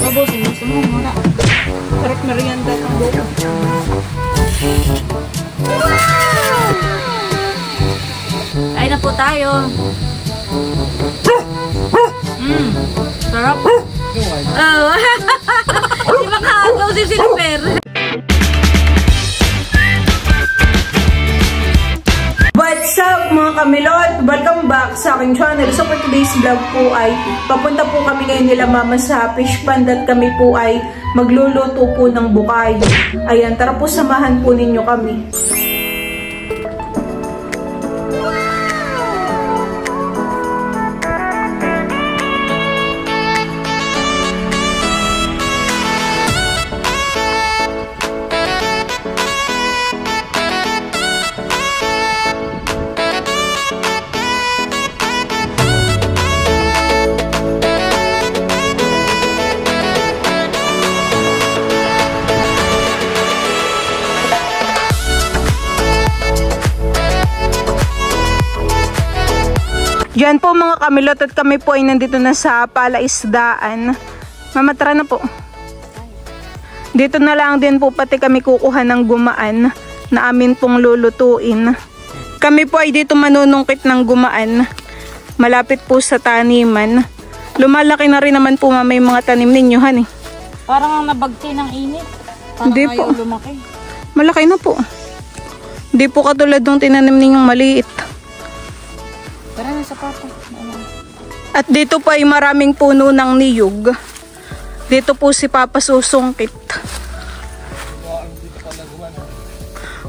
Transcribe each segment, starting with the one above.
Mabusin mo sa mga muna. Sarap merienda ng buko. Ay na po tayo. Sarap. Oh. Di ba kaagaw si Silver? What's up mga kamilot? Welcome back sa aking channel. So for today's vlog po ay papunta po kami ngayon nila mama sa fish pond at kami po ay magluluto po ng bukay. Ayan, tara po samahan po ninyo kami. Diyan po mga kamilot at kami po ay nandito na sa palaisdaan. Mama, tara na po. Dito na lang din po pati kami kukuha ng gumaan na amin pong lulutuin. Kami po ay dito manunungkit ng gumaan. Malapit po sa taniman. Lumalaki na rin naman po mama yung mga tanim ninyo, honey. Parang ang nabagti ng init. Parang hindi po. Lumaki. Malaki na po. Hindi po katulad ng tinanim ninyong maliit. Tara na sa papa. At dito po ay maraming puno ng niyog. Dito po si Papa susungkit.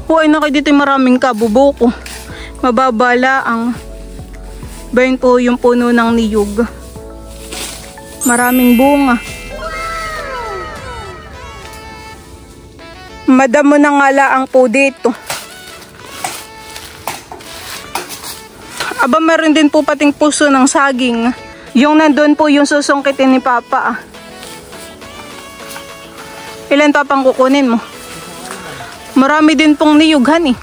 Huwag na kayo dito ay maraming kabubuko. Mababala ang bayan po yung puno ng niyog. Maraming bunga. Madamo na nga laang po dito. Aba, meron din po pating puso ng saging. Yung nandun po yung susungkitin ni Papa. Ilan pa pang kukunin mo? Marami din pong niyughan eh.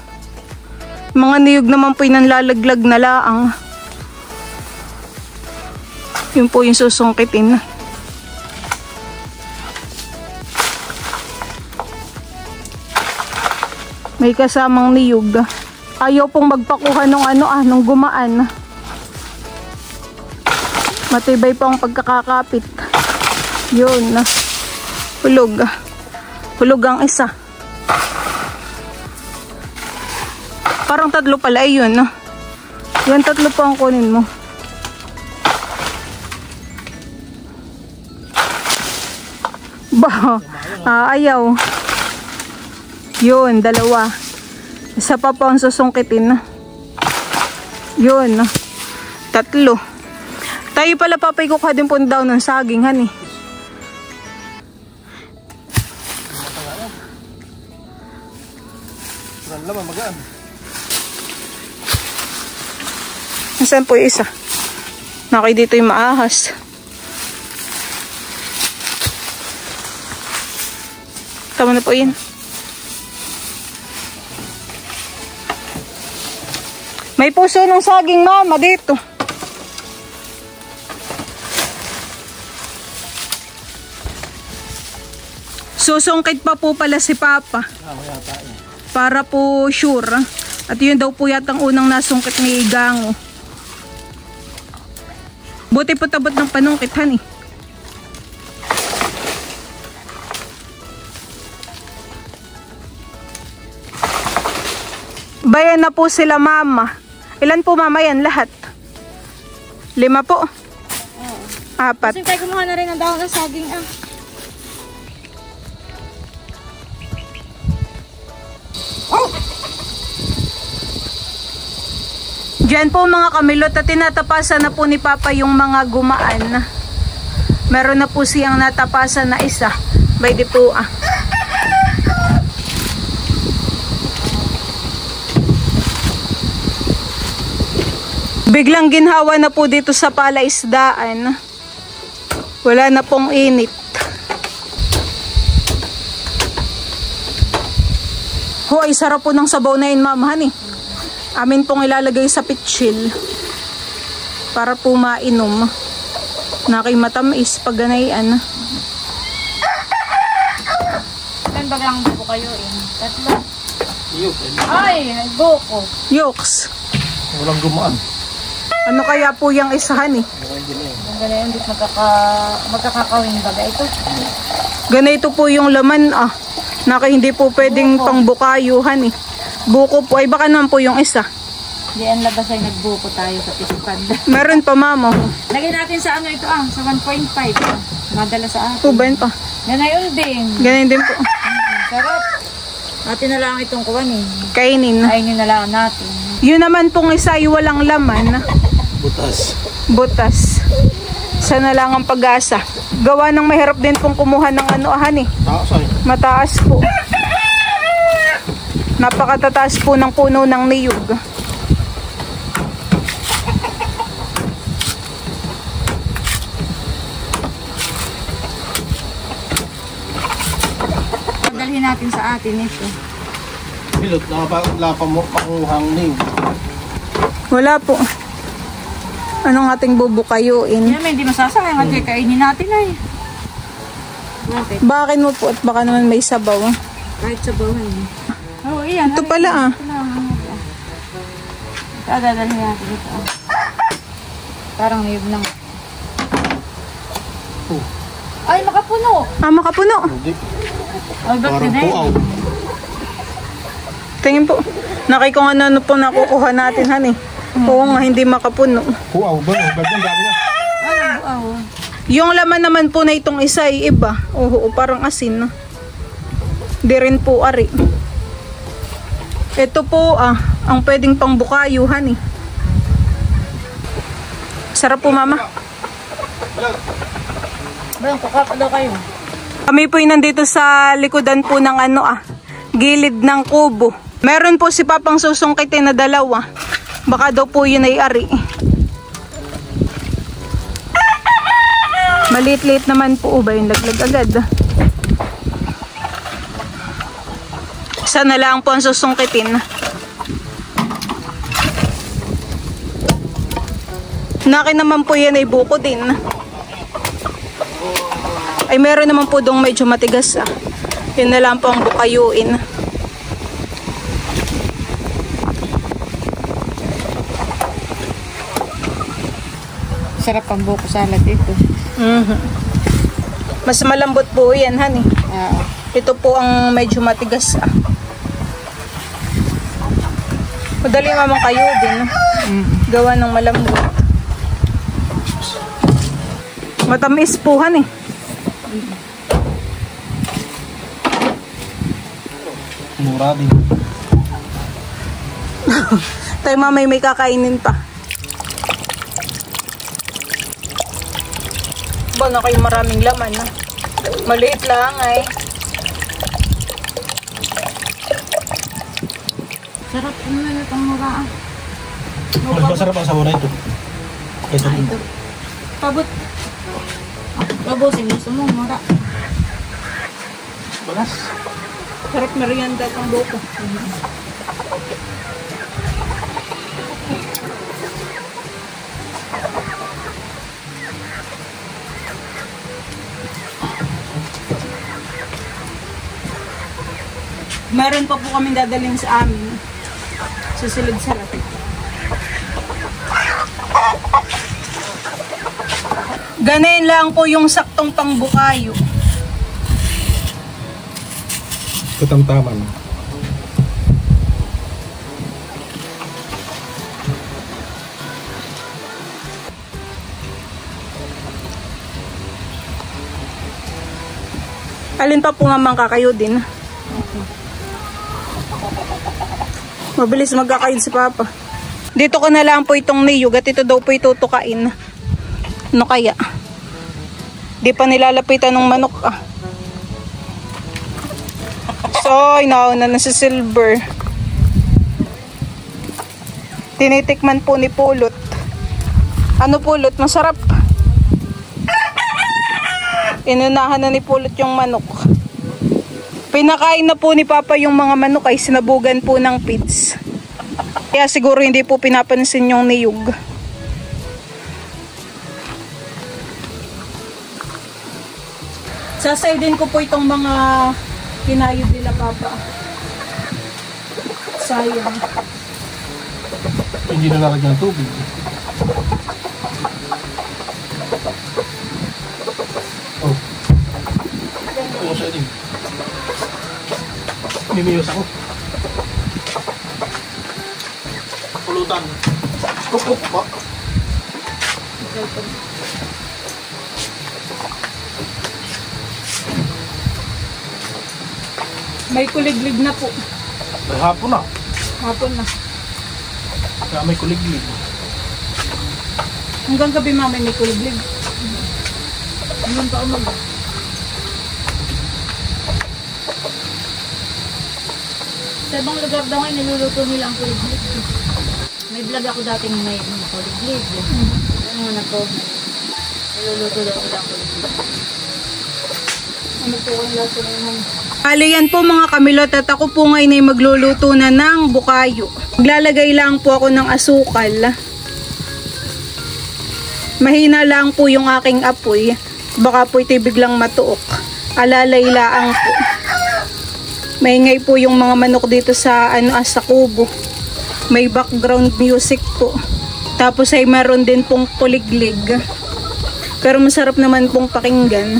Mga niyug naman po yung nanlalaglag na laang. Yun po yung susungkitin. May kasamang niyug. Ayaw pong magpakuha nung gumaan. Matibay pa ang pagkakakapit. Yun. Hulog. Hulog ang isa. Parang tatlo pala yun. Yan, tatlo pa ang kunin mo. Bah, ayaw. Yun, dalawa. Isa pa po ang susungkitin. Yun. Tatlo. Tayo pala papay kukuha din po daw ng saging, honey. Nasaan po yung isa? Nakay dito yung maahas. Tama na po yun. May puso ng saging mama dito. Susungkit pa po pala si Papa. Para po sure. At yun daw po yatang unang nasungkit ni Igango. Buti po tabot ng panungkit, honey. Bayan na po sila mama. Ilan po mama yan lahat? 5 po? Oo. 4. Kasi tayo kumuha na rin ang dahon ng saging Diyan po mga kamilot at tinatapasan na po ni Papa yung mga gumaan. Meron na po siyang natapasan na isa. By the po Biglang ginhawa na po dito sa palaisdaan. Wala na pong init. Hoy, sarap po ng sabaw na yun, ma'am, honey. Amin pong ilalagay sa pitchil para po mainom. Nakay matamis pag ganayan. bagang buko kayo eh. Tatlo. Ay, buko. Yolks. Walang gumaan. Ano kaya po yung isahan eh? Ang gano'n, hindi magkakakawin baga ito. Ganito po yung laman Naka hindi po pwedeng pangbukayuhan eh. Buko po ay baka naman po yung isa. Di ang labas ay nagbuko tayo sa pisipad. Meron pa mama. Lagyan natin sa ano ito sa 1.5. Madala sa atin. Uban pa. Ganayon din. Ganyan din po. Sarap. Natin na lang itong kuwan eh. Kainin. Kainin na lang natin. Yun naman pong isa ay walang laman. Butas. Butas. Sana lang ang pag-asa. Gawa ng mahirap din pong kumuha ng eh. Taas ay. Mataas po. Napakatataas po ng puno ng niyog. Dalhin natin sa atin ito. Pilot, nakapaglapan mo makuhang ning. Wala po. Anong ating bubukayuin? Yan, hindi masasayang at kainin natin ay. Bakit? Bakin mo po at baka naman may sabaw. Kahit sa bawan. Oo, iyan. Ito pala Dadalhin natin ito. Parang niyog ng... Ay, makapuno! Makapuno. Hindi. Ay, ba't Parang ganun? puaw. Tingin po. Nakay kung ano po nakukuha natin Oo nga, hindi makapuno. Puaw ba? Bagyan dami niya. Ano? Yung laman naman po na itong isa ay iba. Oo, parang asin. Di rin po ari. Ito po ang pwedeng pangbukayuhan Sarap po mama. Balang, kukakalo kayo. Kami po nandito sa likodan po ng gilid ng kubo. Meron po si Papang susungkitin na dalawa. Baka daw po yun ay ari. Maliit-liit naman po ba yung laglag agad. Sana lang po ang susungkitin. Naki naman po yan ay buko din. Ay meron naman po dong medyo matigas Yun na lang po ang bukayuin. Sarap ang buko salad ito. Mas malambot po yan Ito po ang medyo matigas Madali naman kayo din Gawa ng malambot. Matamis po Mura din. Tayo mamay may kakainin pa. Na kayo maraming laman Maliit lang Sarap naman itong mura. Mas masarap ang sabor ito. Kaysa dito. Pabot. Pabusin gusto mo, mura. Balas. Sarap merienda itong buko. Meron pa po kami dadalhin sa amin. Susunod sa lapit. Ganayin lang po yung saktong pangbukayo. Katamtaman. Alin pa po nga kakayo din? Mabilis magkakayod si Papa. Dito ko na lang po itong niyog at ito daw po itutukain. Ano kaya? Di pa nilalapitan ng manok So, inauna na si Silver. Tinitikman po ni Pulot. Ano Pulot? Masarap. Inunahan na ni Pulot yung manok. Pinakain na po ni Papa yung mga manok ay sinabugan po ng feeds. Kaya siguro hindi po pinapansin yung niyog. Sasaydin ko po itong mga kinayod nila papa. Sayang. Hindi na lalagyan ng tubig. Oh. Ano sa ilim? Mimiyos ako. Pulutan. Kukup pa. May kuliglig na po. Ay, hapon na. Hapon na. Kaya may kuliglig. Hanggang gabi mama may kuliglig. Hanggang pa umaga. Sa ibang lugar daw ngayon, niluluto nila ang kuliglig. May vlog ako dating may kuliglig. Ano na po, niluluto daw nila ang kuliglig. Ano po ang laso na yun? Bali yan po mga kamilot at ako po ngayon ay magluluto na ng bukayo. Maglalagay lang po ako ng asukal. Mahina lang po yung aking apoy. Baka po ito'y biglang matuok. Alalay laang po. Maingay po yung mga manok dito sa sa kubo. May background music po. Tapos ay meron din pong kuliglig. Pero masarap naman pong pakinggan.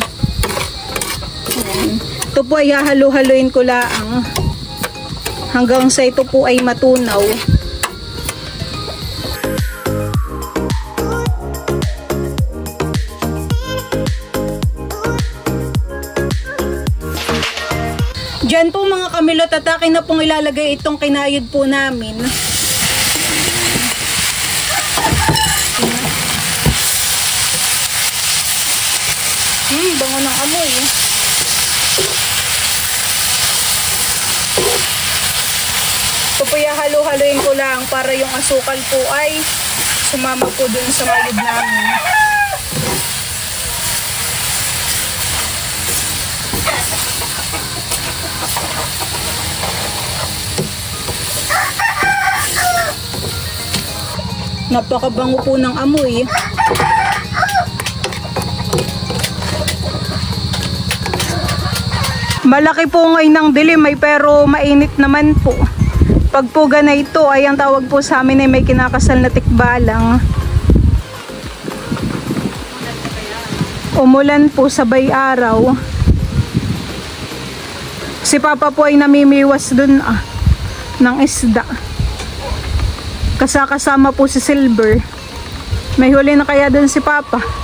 Ayan. Ito po ay hahalo-haloin ko lang hanggang sa ito po ay matunaw. Diyan po mga kamilot at akin na pong ilalagay itong kinayod po namin. Bango ng amoy. Ito po halo-haloin ko lang para yung asukal po ay sumama po dun sa mayod namin. Napakabango po ng amoy. Malaki po ngayon ng dilim ay pero mainit naman po. Pag po ganito ay ang tawag po sa amin ay may kinakasal na tikbalang. Umulan po sabay araw. Si Papa po ay namimiwas dun ng isda. Kasama po si Silver. May huli na kaya dun si Papa.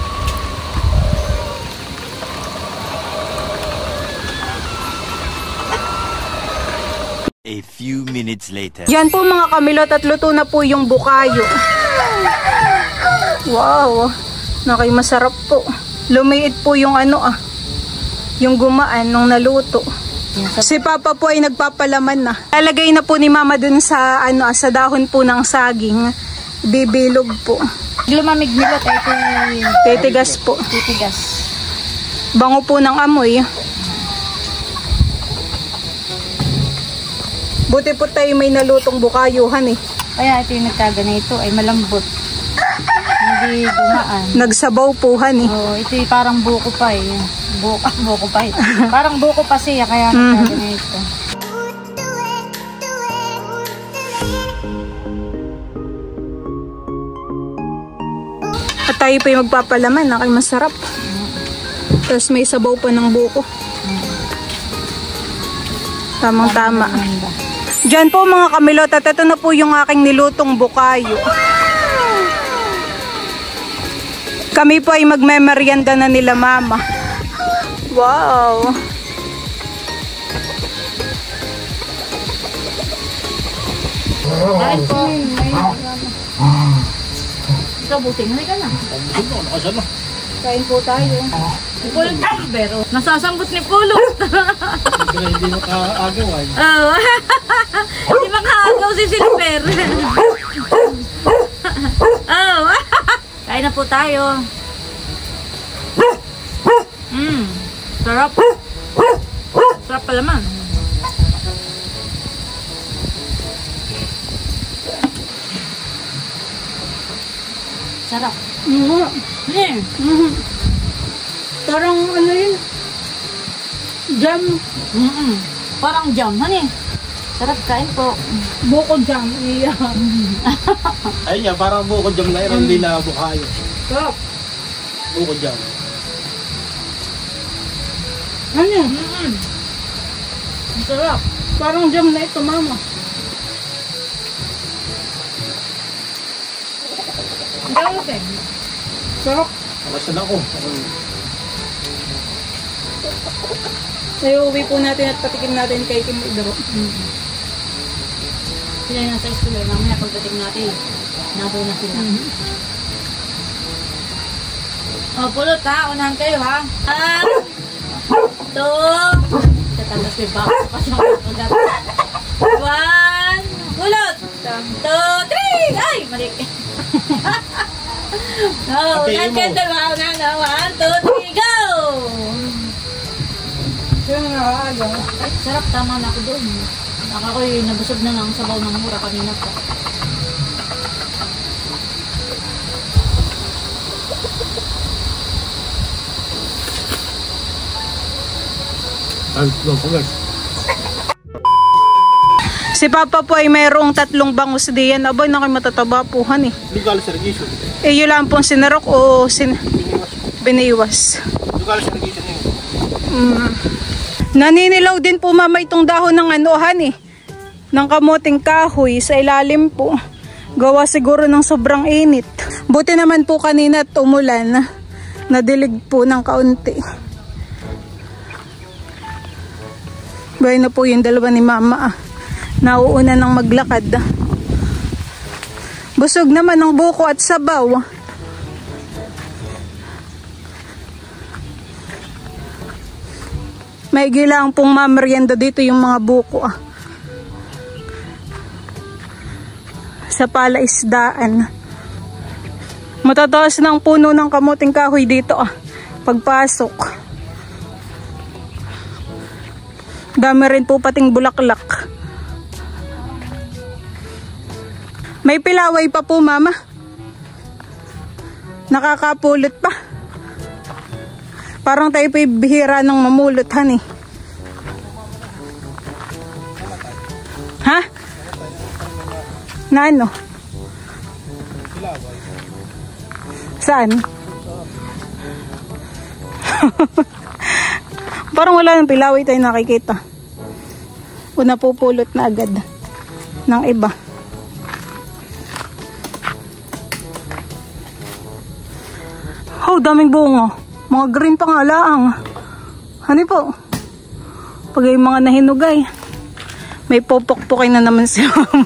A few minutes later. Yan po mga kamilot at luto na po yung bukayo. Wow, nakay masarap po. Lumiit po yung yung gumaan nung naluto. Si Papa po ay nagpapalaman na. Lalagay na po ni Mama dun sa sa dahon po ng saging. Bibilog po. Lumamig nila tayo Titigas po. titigas. Bango po ng amoy. Buti po tayo may nalutong bukayuhan eh. Kaya ito yung nagkaganito ay malambot. Hindi gumaan. Nagsabaw po han eh. Oo, ito yung parang buko pa eh. Buko pa eh. Parang buko pa siya kaya nagkaganito. At tayo pa yung magpapalaman, nakay masarap. Tapos may sabaw pa ng buko. Tamang-tama. Diyan po mga kamilot at ito na po yung aking nilutong bukayo. Kami po ay magmemeryenda na nila Mama. Wow! Kain po. Ikaw buting, halika na. Kain po tayo. Pulot ni Silver. Nasasambot ni Pulot. Hindi makaagaw ay. Oo. Hindi makaagaw si Silver. Oo. Kain na po tayo. Sarap. Sarap pala man. Sarap. Mm-hmm. Eh. Parang yun, Jam. Parang jam, honey. Sarap kain po. Buko jam. Iya. Ayun yan, parang buko jam na yun, hindi na bukayo. Sarap. Buko jam. Ano? Ang sarap. Parang jam na ito, mama. Ang sarap eh. Sarap. Nakasan ako. Ay, uwi po natin at patikim natin kay Kim Idaro. Sila yung nasa school eh. Mamaya pagdating natin, nado na sila. O, pulot ha. Unahan kayo ha. 2. Tatagas ko yung bako pa siya. 1. Pulot. 2, 3. Ay, mali. Unahan kayo dalawa. Unahan na. 1, 2, 3, go! Sino nakaaga? Ay, sarap. Tama na ako doon. Ako'y nabusog na ng sabaw ng mura kanina pa. Si Papa po ay mayroong 3 bangus diyan. Aboy, nakoy matataba po, han eh. Lugal servisyo. Eh, yun lang pong sinarok o biniwas. Lugal servisyo niyo. Naninilaw din po mama itong dahon ng anuhan eh. Ng kamuting kahoy sa ilalim po. Gawa siguro ng sobrang init. Buti naman po kanina at umulan. Nadilig po ng kaunti. Gaya na po yung dalawa ni mama. Nauuna ng maglakad. Busog naman ng buko at sabaw. May gilang pong mamerienda dito yung mga buko sa palaisdaan. Matataas ng puno ng kamuting kahoy dito pagpasok. Dami rin po pating bulaklak. May pilaway pa po mama. Nakakapulot pa. Parang tayo pa bihira ng mamulot, honey. Ha? Na ano? Saan? Parang wala ng pilaway tayo nakikita. Una pupulot na agad ng iba. Oh, daming bunga. Mga green pa nga laang. Hani po. Pag yung mga nahinugay. May popok-pokay na naman si mama.